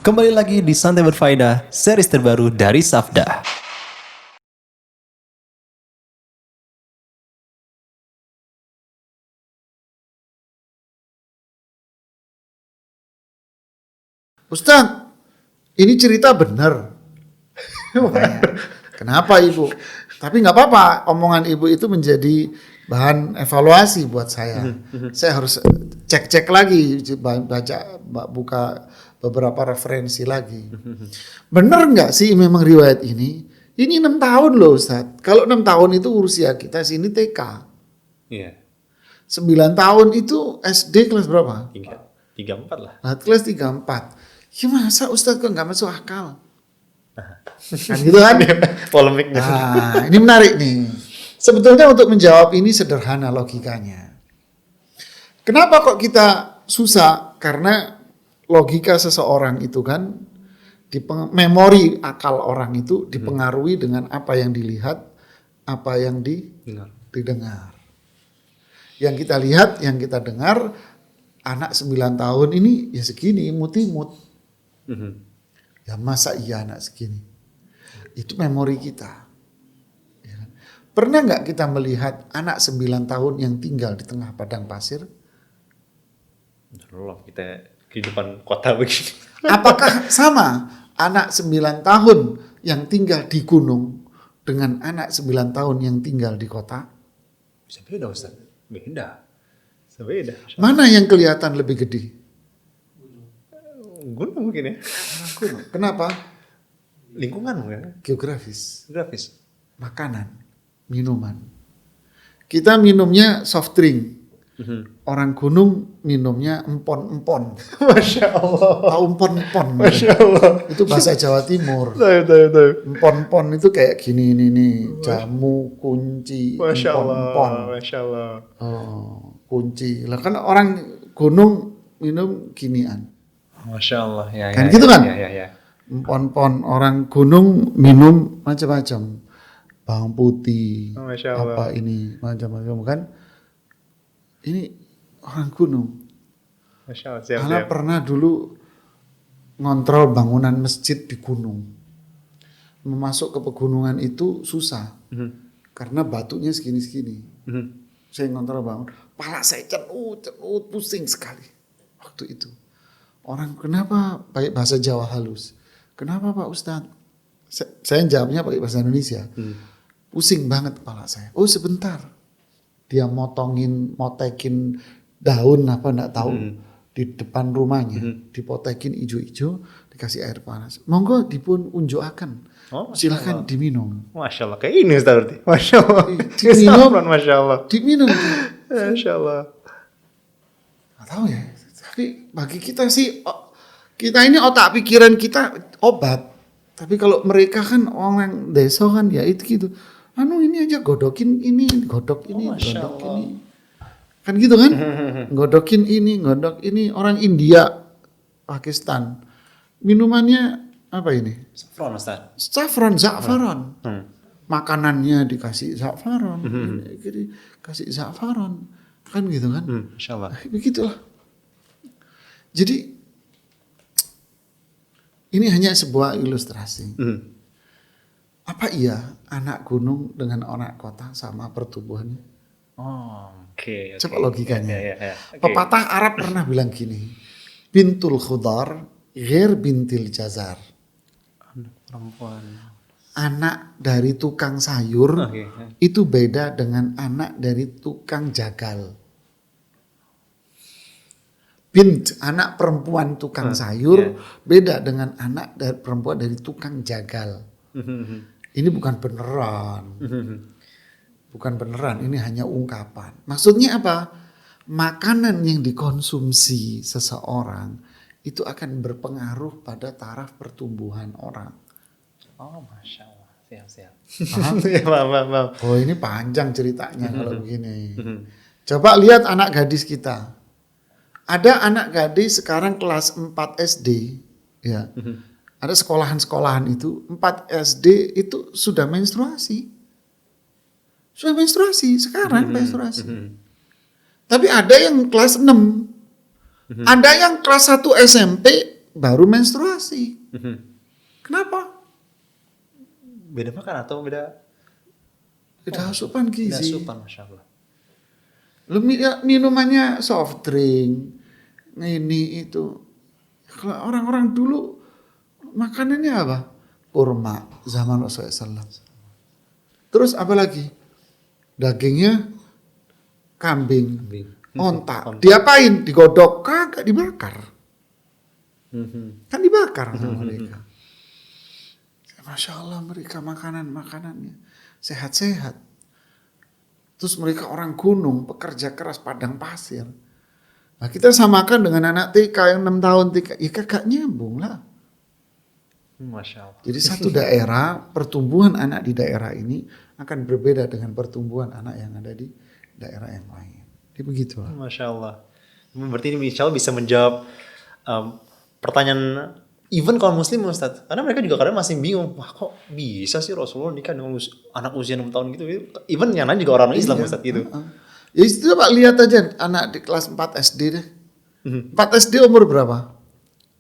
Kembali lagi di Santai Berfaedah, series terbaru dari Safda. Ustaz, ini cerita benar. Kenapa ibu? Tapi nggak apa-apa, omongan ibu itu menjadi bahan evaluasi buat saya. Saya harus cek-cek lagi, buka beberapa referensi lagi. Benar nggak sih memang riwayat ini? Ini 6 tahun loh Ustaz. Kalau 6 tahun itu usia kita sini TK. Iya. 9 tahun itu SD kelas berapa? 3-4 lah. Nah, kelas 3-4. Ya masa Ustaz kok nggak masuk akal? Kan gitu kan? Polemiknya. Nah, ini menarik nih. Sebetulnya untuk menjawab ini sederhana logikanya. Kenapa kok kita susah? Karena logika seseorang itu kan, memori akal orang itu dipengaruhi dengan apa yang dilihat, apa yang didengar. Yang kita lihat, yang kita dengar, anak 9 tahun ini ya segini, imut-imut. Ya masa iya anak segini? Itu memori kita. Ya. Pernah nggak kita melihat anak 9 tahun yang tinggal di tengah padang pasir? Belum, kita kehidupan kota begini. Apakah sama anak 9 tahun yang tinggal di gunung dengan anak 9 tahun yang tinggal di kota? Bisa beda Ustaz. Beda. Bisa beda. Mana yang kelihatan lebih gede? Gunung mungkin ya. Gunung. Kenapa? Lingkungan mungkin. Geografis. Grafis. Makanan, minuman. Kita minumnya soft drink. Orang gunung minumnya empon-empon. Masya Allah. Tahu empon-empon? Masya Allah. Itu bahasa Jawa Timur. Tahu. Empon-empon itu kayak gini nih, jamu, kunci, Masya empon-empon. Allah. Masya Allah. Oh, kunci. Lah kan orang gunung minum ginian. Masya Allah. Ya, Kan gitu kan? Ya. Empon-empon, orang gunung minum macam-macam. Bawang putih, Masya Allah. apa ini, macam-macam kan. Ini orang gunung. Masya Allah. Siap. Karena pernah dulu ngontrol bangunan masjid di gunung. Memasuk ke pegunungan itu susah. Karena batunya segini-segini. Saya ngontrol bangun. Pala saya cenut, pusing sekali. Waktu itu. Orang kenapa pakai bahasa Jawa halus? Kenapa Pak Ustadz? Saya jawabnya pakai bahasa Indonesia. Pusing banget kepala saya. Oh sebentar. Dia motekin daun apa enggak tahu di depan rumahnya, dipotekin ijo-ijo, dikasih air panas. Monggo dipun unjukaken. Oh, silakan diminum. Masya Allah. Kayak ini Ustaz berarti. Masya Allah. Diminum. Masya Allah. Diminum. Masya Allah. Nggak tahu ya. Tapi bagi kita sih, kita ini otak pikiran kita obat. Tapi kalau mereka kan orang desa kan ya itu gitu. Anu ini aja godokin ini, godok ini, godok ini. Kan gitu kan? Godokin ini, godok ini. Orang India, Pakistan. Minumannya apa ini? Saffron Ustaz. Za'faran. Makanannya dikasih za'faran. Kasih za'faran. Kan gitu kan? Masya Allah. Begitulah. Jadi ini hanya sebuah ilustrasi. Apa iya anak gunung dengan anak kota sama pertumbuhannya? Oh, oke. Coba logikanya. Ya. Pepatah Arab pernah bilang gini, bintul khudar ghair bintil jazar. Anak perempuan. Anak dari tukang sayur itu beda dengan anak dari tukang jagal. Bint, anak perempuan tukang sayur beda dengan anak dari perempuan dari tukang jagal. Ini bukan beneran. Bukan beneran, ini hanya ungkapan. Maksudnya apa? Makanan yang dikonsumsi seseorang itu akan berpengaruh pada taraf pertumbuhan orang. Oh, Masya Allah. Siap. Paham? Ya, maaf. Oh ini panjang ceritanya kalau begini. Coba lihat anak gadis kita. Ada anak gadis sekarang kelas 4 SD. Ya. Ada sekolahan-sekolahan itu 4 SD itu sudah menstruasi. Sudah menstruasi, sekarang menstruasi. Tapi ada yang kelas 6. Ada yang kelas 1 SMP baru menstruasi. Kenapa? Beda makan atau beda Asupan beda gizi. asupan, Masya Allah. Lu minumannya soft drink, ini itu. Kalau orang-orang dulu makanannya apa? Kurma zaman Rasulullah SAW. Terus apa lagi? Dagingnya kambing, onta. Diapain? Digodok? Kagak, dibakar. Kan dibakar sama mereka. Masya Allah, mereka makanannya sehat-sehat. Terus mereka orang gunung, pekerja keras padang pasir. Nah, kita samakan dengan anak TK yang 6 tahun TK, ya kagak nyambung lah. Masya Allah. Jadi satu daerah, pertumbuhan anak di daerah ini akan berbeda dengan pertumbuhan anak yang ada di daerah yang lain. Jadi begitulah. Masya Allah. Berarti ini insya Allah bisa menjawab pertanyaan even kaum muslim, Ustaz. Karena mereka juga kadang masih bingung, wah kok bisa sih Rasulullah nikah dengan anak usia 6 tahun gitu. Even yang lain juga orang Islam, Ustaz, gitu. Ya itu Pak, lihat aja anak di kelas 4 SD deh. 4 SD umur berapa?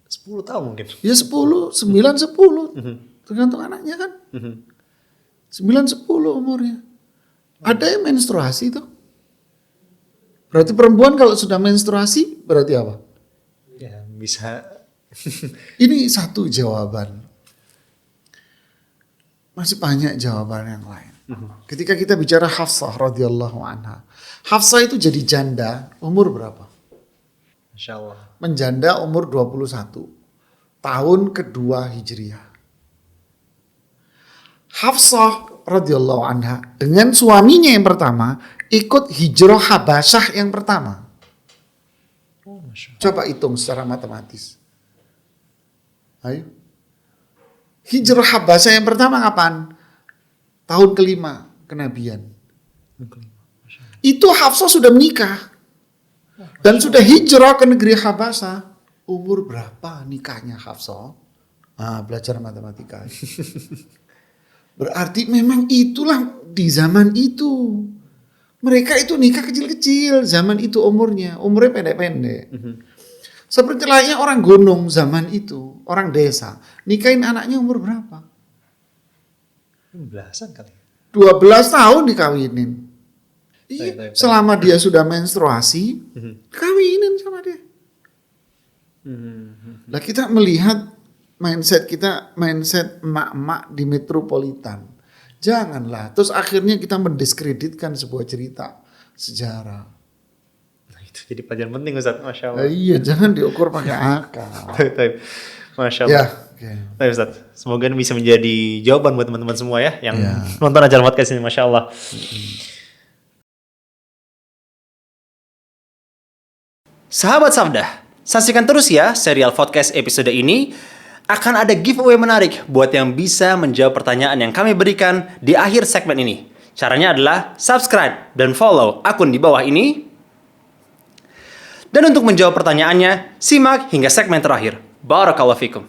10 tahun mungkin. Ya 10, 9, 10. Tergantung anaknya kan. 9, 10 umurnya. Ada yang menstruasi tuh. Berarti perempuan kalau sudah menstruasi berarti apa? Ya bisa. Ini satu jawaban. Masih banyak jawaban yang lain. Ketika kita bicara Hafsah radhiyallahu anha. Hafsah itu jadi janda umur berapa? Masya Allah. Menjanda umur 21. Tahun kedua Hijriah. Hafsah radhiyallahu anha dengan suaminya yang pertama ikut hijrah Habasyah yang pertama. Oh, Masya Allah. Coba hitung secara matematis. Ayo. Hijrah Habasyah yang pertama kapan? Tahun kelima kenabian. Itu Hafsah sudah menikah. Dan sudah hijrah ke negeri Habasyah. Umur berapa nikahnya Hafsah? Belajar matematika. Berarti memang itulah di zaman itu. Mereka itu nikah kecil-kecil. Zaman itu umurnya pendek-pendek. Seperti layaknya orang gunung zaman itu, orang desa, nikahin anaknya umur berapa? Belasan kali. 12 tahun dikawinin. Iya, selama dia sudah menstruasi, kawinin sama dia. Nah, kita melihat mindset kita, mindset emak-emak di metropolitan. Janganlah. Terus akhirnya kita mendiskreditkan sebuah cerita sejarah. Jadi pelajaran penting, Ustaz. Masya Allah. Iya, jangan diukur pakai akal. Masya Allah. Ya, okay. Baik, Ustaz. Semoga ini bisa menjadi jawaban buat teman-teman semua ya yang nonton acara podcast ini. Masya Allah. Sahabat Safdah, saksikan terus ya serial podcast episode ini. Akan ada giveaway menarik buat yang bisa menjawab pertanyaan yang kami berikan di akhir segmen ini. Caranya adalah subscribe dan follow akun di bawah ini. Dan untuk menjawab pertanyaannya, simak hingga segmen terakhir. Barakallahu fikum.